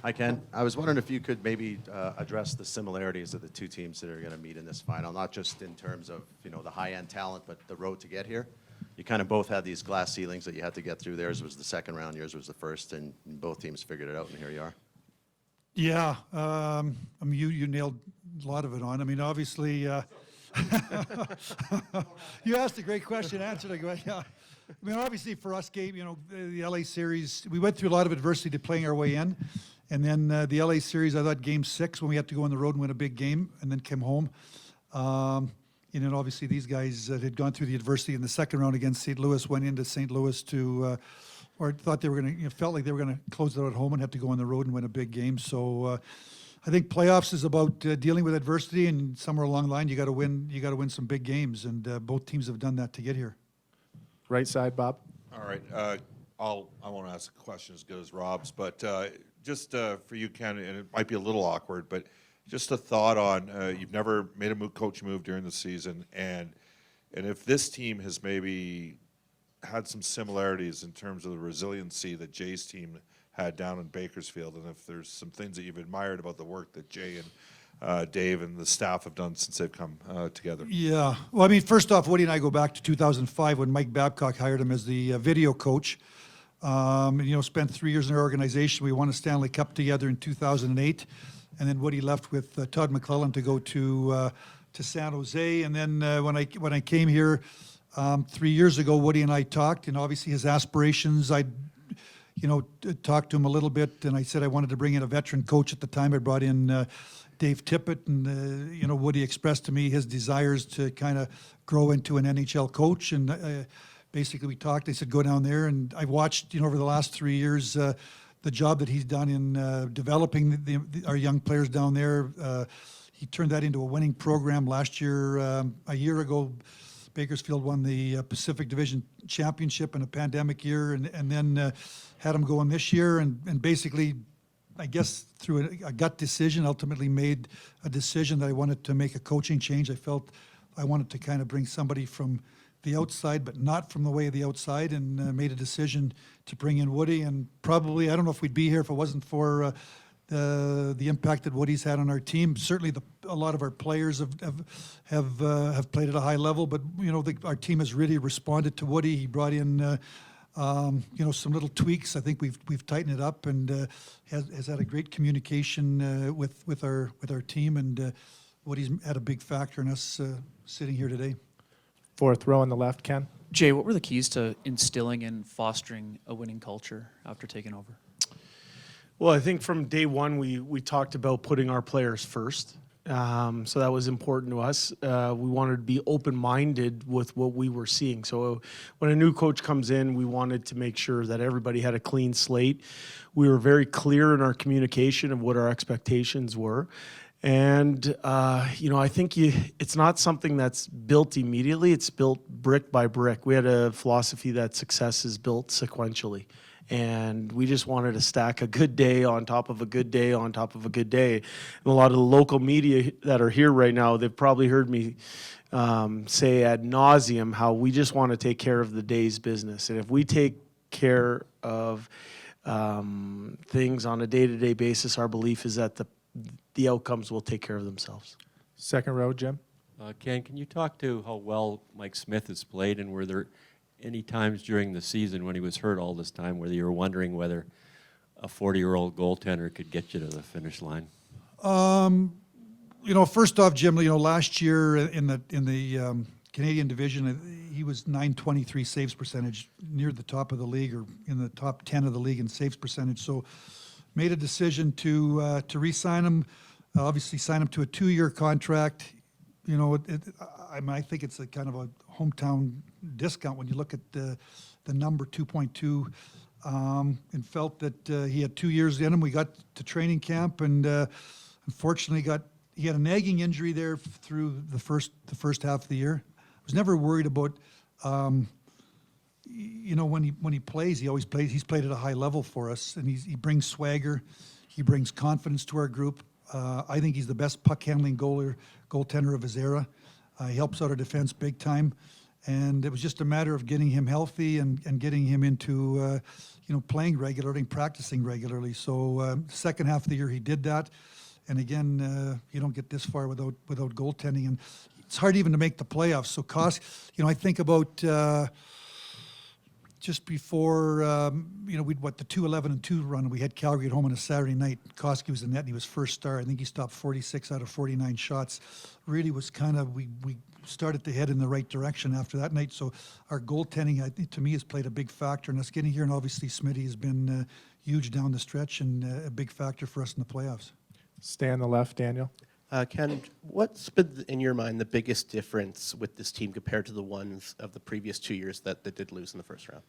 Hi, Ken. I was wondering if you could maybe address the similarities of the two teams that are going to meet in this final, not just in terms of, the high-end talent, but the road to get here. You kind of both had these glass ceilings that you had to get through. Theirs was the second round, yours was the first, and both teams figured it out, and here you are. Yeah, you nailed a lot of it on. I mean, obviously, you asked a great question, answered it. Yeah. I mean, obviously for us, Gabe, the LA series, we went through a lot of adversity to playing our way in. And then the LA series, I thought game 6 when we had to go on the road and win a big game and then came home. And then obviously these guys that had gone through the adversity in the second round against St. Louis went into St. Louis or thought they were going to, felt like they were going to close it out at home and have to go on the road and win a big game. So I think playoffs is about dealing with adversity, and somewhere along the line you got to win some big games, and both teams have done that to get here. Right side, Bob. All right. I won't ask a question as good as Rob's, but just for you, Ken, and it might be a little awkward, but just a thought on you've never made a coach move during the season, and if this team has maybe had some similarities in terms of the resiliency that Jay's team had down in Bakersfield, and if there's some things that you've admired about the work that Jay and Dave and the staff have done since they've come together. Yeah. Well, I mean, first off, Woody and I go back to 2005 when Mike Babcock hired him as the video coach. Spent 3 years in our organization. We won a Stanley Cup together in 2008. And then Woody left with Todd McClellan to go to San Jose. And then when I came here 3 years ago, Woody and I talked, and obviously his aspirations, I talked to him a little bit, and I said I wanted to bring in a veteran coach at the time. I brought in Dave Tippett, and Woody expressed to me his desires to kind of grow into an NHL coach, and basically we talked. I said go down there, and I watched over the last 3 years the job that he's done in developing our young players down there. He turned that into a winning program last year. A year ago, Bakersfield won the Pacific Division Championship in a pandemic year, and then had him going this year, and basically, I guess through a gut decision, ultimately made a decision that I wanted to make a coaching change. I felt I wanted to kind of bring somebody from the outside, but not from the way of the outside, and made a decision to bring in Woody. And probably, I don't know if we'd be here if it wasn't for the impact that Woody's had on our team. Certainly, a lot of our players have played at a high level, but our team has really responded to Woody. He brought in some little tweaks. I think we've tightened it up, and has had a great communication with our team, and Woody's had a big factor in us sitting here today. Fourth row on the left, Ken. Jay, what were the keys to instilling and fostering a winning culture after taking over? Well, I think from day one, we talked about putting our players first. So that was important to us. We wanted to be open-minded with what we were seeing. So when a new coach comes in, we wanted to make sure that everybody had a clean slate. We were very clear in our communication of what our expectations were. And, I think it's not something that's built immediately. It's built brick by brick. We had a philosophy that success is built sequentially. And we just wanted to stack a good day on top of a good day on top of a good day. And a lot of the local media that are here right now, they've probably heard me say ad nauseum how we just want to take care of the day's business. And if we take care of things on a day-to-day basis, our belief is that the outcomes will take care of themselves. Second row, Jim. Ken, can you talk to how well Mike Smith has played, and were there any times during the season when he was hurt all this time where you were wondering whether a 40-year-old goaltender could get you to the finish line? First off, Jim, last year in the Canadian division, he was .923 saves percentage, near the top of the league, or in the top 10 of the league in saves percentage. So made a decision to re-sign him, obviously sign him to a 2-year contract. I think it's a kind of a hometown discount when you look at the number 2.2, and felt that he had 2 years in him. We got to training camp, and unfortunately he had a nagging injury there through the first half of the year. I was never worried about when he plays, he always plays. He's played at a high level for us, and he brings swagger, he brings confidence to our group. I think he's the best puck handling goaltender of his era. He helps out our defense big time, And it was just a matter of getting him healthy and getting him into, playing regularly and practicing regularly. So second half of the year he did that. And again, you don't get this far without goaltending. And it's hard even to make the playoffs. So I think about just before, we'd the 2-11-2 run. We had Calgary at home on a Saturday night. Koski was in net and he was first star. I think he stopped 46 out of 49 shots. Really was we started to head in the right direction after that night. So our goaltending, I think, to me, has played a big factor in us getting here. And obviously, Smitty has been huge down the stretch and a big factor for us in the playoffs. Stay on the left, Daniel. Ken, what's been, in your mind, the biggest difference with this team compared to the ones of the previous 2 years that did lose in the first round?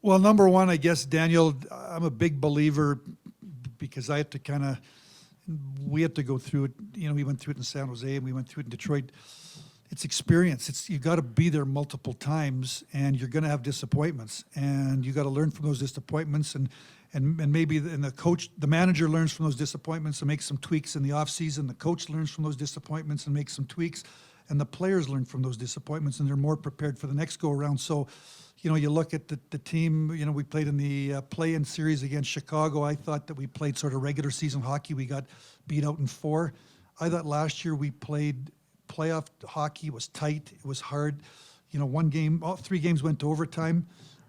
Well, number one, I guess, Daniel, I'm a big believer because I had to we had to go through it. We went through it in San Jose and we went through it in Detroit. It's experience. You've got to be there multiple times and you're going to have disappointments and you got to learn from those disappointments and maybe the manager learns from those disappointments and makes some tweaks in the offseason. The coach learns from those disappointments and makes some tweaks, and the players learn from those disappointments and they're more prepared for the next go around. So, you look at the team. We played in the play-in series against Chicago. I thought that we played sort of regular season hockey. We got beat out in 4. I thought last year we played playoff hockey. It was tight. It was hard. 3 games went to overtime.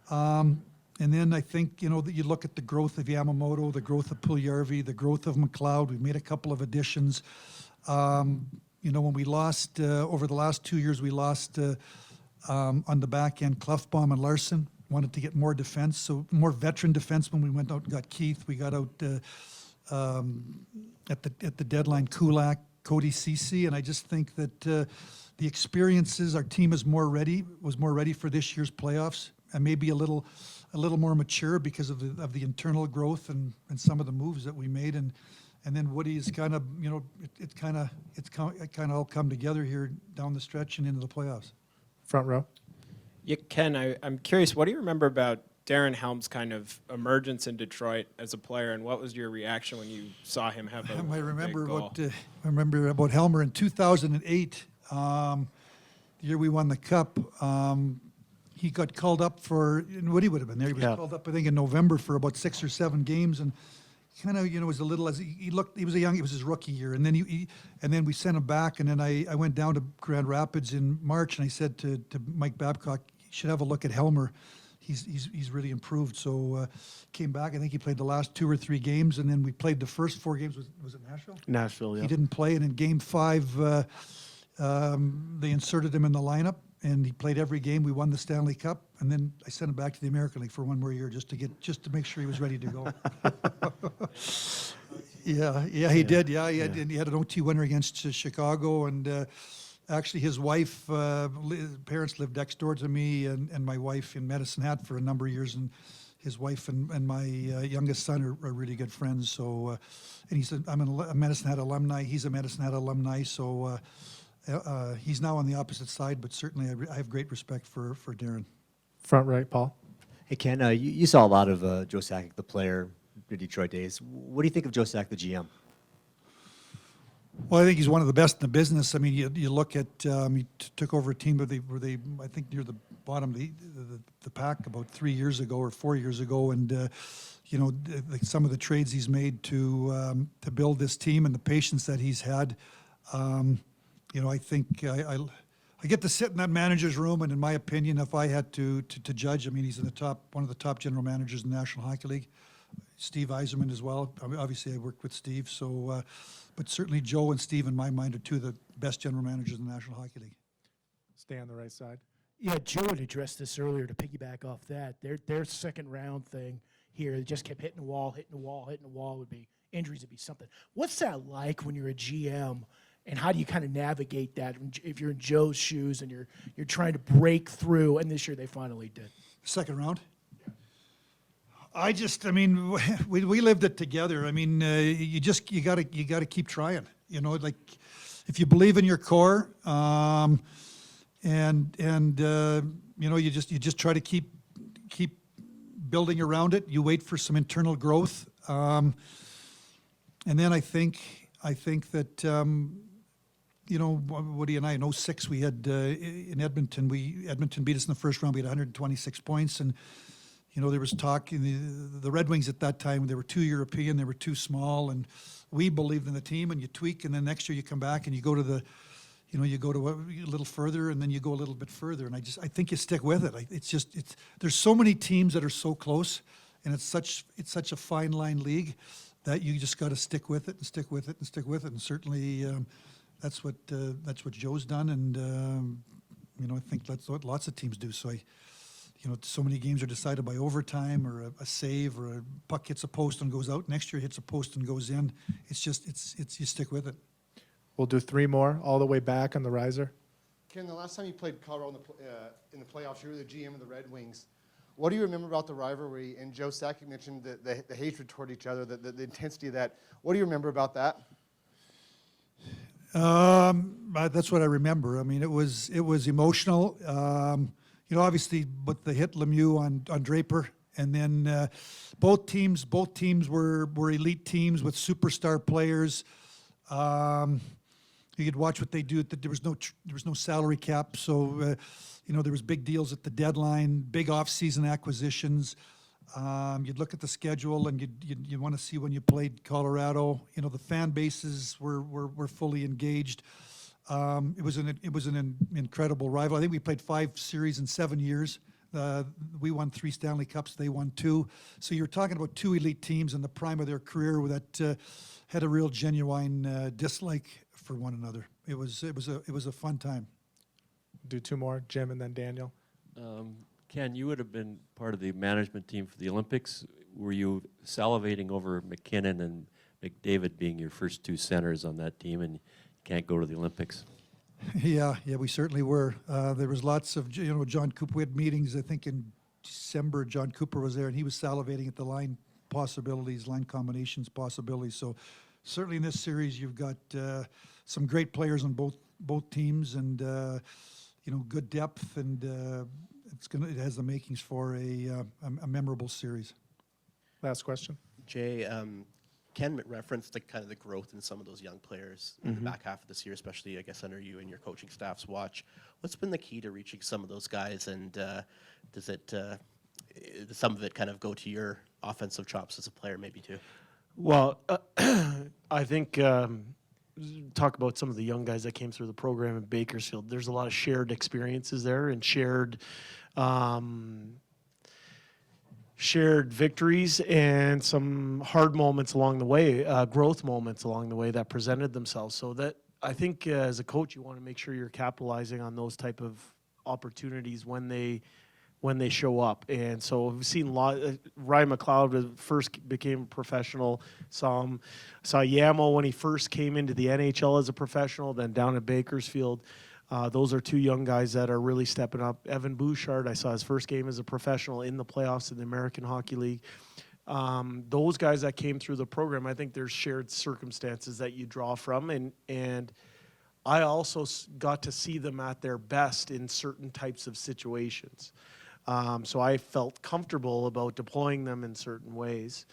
And then I think, that you look at the growth of Yamamoto, the growth of Puljujarvi, the growth of McLeod. We've made a couple of additions. When we lost, over the last 2 years, we lost on the back end, Klefbom and Larson. Wanted to get more defense, so more veteran defense. When we went out and got Keith, we got out at the deadline Kulak, Cody Ceci, and I just think that the experiences, our team was more ready for this year's playoffs, and maybe a little more mature because of the internal growth and some of the moves that we made, and then Woody is kind of it's kind of all come together here down the stretch and into the playoffs. Front row. Yeah, Ken, I'm curious, what do you remember about Darren Helm's kind of emergence in Detroit as a player, and what was your reaction when you saw him have a I remember big goal? I remember about Helmer in 2008, the year we won the Cup. He got called up and Woody would have been there. He was called up, I think, in November for about 6 or 7 games, and kind of, was a little as he looked. He was it was his rookie year, and then then we sent him back, and then I went down to Grand Rapids in March, and I said to Mike Babcock, you should have a look at Helmer. He's really improved. So came back. I think he played the last 2 or 3 games, and then we played the first 4 games. Was it Nashville? Nashville, yeah. He didn't play, and in Game 5, they inserted him in the lineup, and he played every game. We won the Stanley Cup, and then I sent him back to the American League for 1 more year just to make sure he was ready to go. Yeah, he did. Yeah, he had an OT winner against Chicago, and actually his wife, parents lived next door to me and my wife in Medicine Hat for a number of years, and his wife and my youngest son are really good friends. So, and I'm a Medicine Hat alumni. He's a Medicine Hat alumni. So. He's now on the opposite side, but certainly I have great respect for Darren. Front right, Paul. Hey, Ken, you saw a lot of Joe Sakic, the player, the Detroit days. What do you think of Joe Sakic, the GM? Well, I think he's one of the best in the business. I mean, you look at he took over a team where they I think near the bottom of the pack about 3 years ago or 4 years ago, and some of the trades he's made to build this team and the patience that he's had. I think I get to sit in that manager's room, and in my opinion, if I had to judge, I mean, he's in one of the top general managers in the National Hockey League. Steve Yzerman as well. I mean, obviously, I worked with Steve, so but certainly Joe and Steve, in my mind, are 2 of the best general managers in the National Hockey League. Stay on the right side. Yeah, Joe had addressed this earlier to piggyback off that. Their second round thing here, they just kept hitting the wall, would be injuries, would be something. What's that like when you're a GM? And how do you kind of navigate that if you're in Joe's shoes and you're trying to break through? And this year they finally did. Second round? I mean, we lived it together. I mean, you gotta keep trying. Like if you believe in your core, you just try to keep building around it. You wait for some internal growth, and then I think that. you know, Woody and I, in '06, we had in Edmonton, Edmonton beat us in the first round. We had 126 points, and you know, there was talk in the Red Wings at that time. They were too European, they were too small, and we believed in the team. And you tweak, and then next year you come back and you go to the, you know, you go to a little further, and then you go a little bit further. And I think you stick with it. There's so many teams that are so close, and it's such a fine line league that you just got to stick with it and stick with it and stick with it. And certainly that's what Joe's done, and you know, I think that's what lots of teams do. So you know, so many games are decided by overtime or a save or a puck hits a post and goes out. Next year hits a post and goes in. It's just you stick with it. We'll do 3 more all the way back on the riser. Ken, the last time you played Colorado in the playoffs, you were the GM of the Red Wings. What do you remember about the rivalry? And Joe Sakic mentioned the hatred toward each other, the intensity of that. What do you remember about that? That's what I remember. I mean, it was emotional. You know, obviously, but the hit Lemieux on Draper, and then both teams were elite teams with superstar players. You could watch what they do. There was no salary cap, so you know, there was big deals at the deadline, big off-season acquisitions. You'd look at the schedule, and you'd want to see when you played Colorado. You know, the fan bases were fully engaged. It was an incredible rival. I think we played 5 series in 7 years. We won 3 Stanley Cups. They won 2. So you're talking about 2 elite teams in the prime of their career that had a real genuine dislike for one another. It was a fun time. Do 2 more, Jim and then Daniel. Ken, you would have been part of the management team for the Olympics. Were you salivating over McKinnon and McDavid being your first 2 centers on that team, and you can't go to the Olympics? Yeah, we certainly were. There was lots of, you know, John Cooper. We had meetings, I think in December. John Cooper was there, and he was salivating at the line possibilities, line combinations possibilities. So certainly in this series, you've got some great players on both teams, and you know, good depth, and it has the makings for a memorable series. Last question. Jay, Ken referenced the growth in some of those young players in the back half of this year, especially, I guess, under you and your coaching staff's watch. What's been the key to reaching some of those guys, and does some of it kind of go to your offensive chops as a player, maybe too? Well, I think talk about some of the young guys that came through the program in Bakersfield. There's a lot of shared experiences there, and shared victories and some hard moments along the way, growth moments along the way that presented themselves. So that I think as a coach, you want to make sure you're capitalizing on those type of opportunities when they show up. And so we've seen a lot. Ryan McLeod first became a professional. Saw Yamo when he first came into the NHL as a professional, then down at Bakersfield. Those are 2 young guys that are really stepping up. Evan Bouchard, I saw his first game as a professional in the playoffs in the American Hockey League. Those guys that came through the program, I think there's shared circumstances that you draw from, and I also got to see them at their best in certain types of situations. So I felt comfortable about deploying them in certain ways.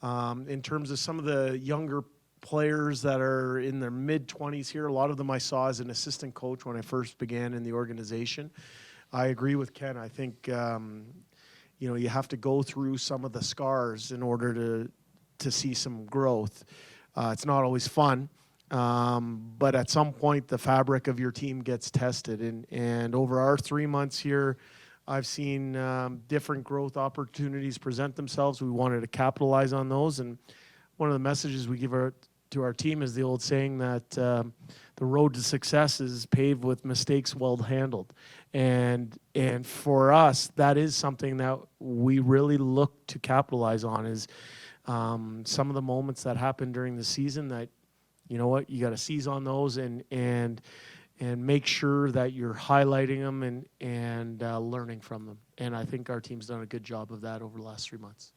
In terms of some of the younger players that are in their mid-20s here, a lot of them I saw as an assistant coach when I first began in the organization. I agree with Ken. I think you know, you have to go through some of the scars in order to see some growth. It's not always fun, but at some point the fabric of your team gets tested. And over our 3 months here, I've seen different growth opportunities present themselves. We wanted to capitalize on those, and one of the messages we give to our team is the old saying that the road to success is paved with mistakes well handled. And for us, that is something that we really look to capitalize on, is some of the moments that happen during the season that, you know what, you got to seize on those and make sure that you're highlighting them and learning from them. And I think our team's done a good job of that over the last 3 months.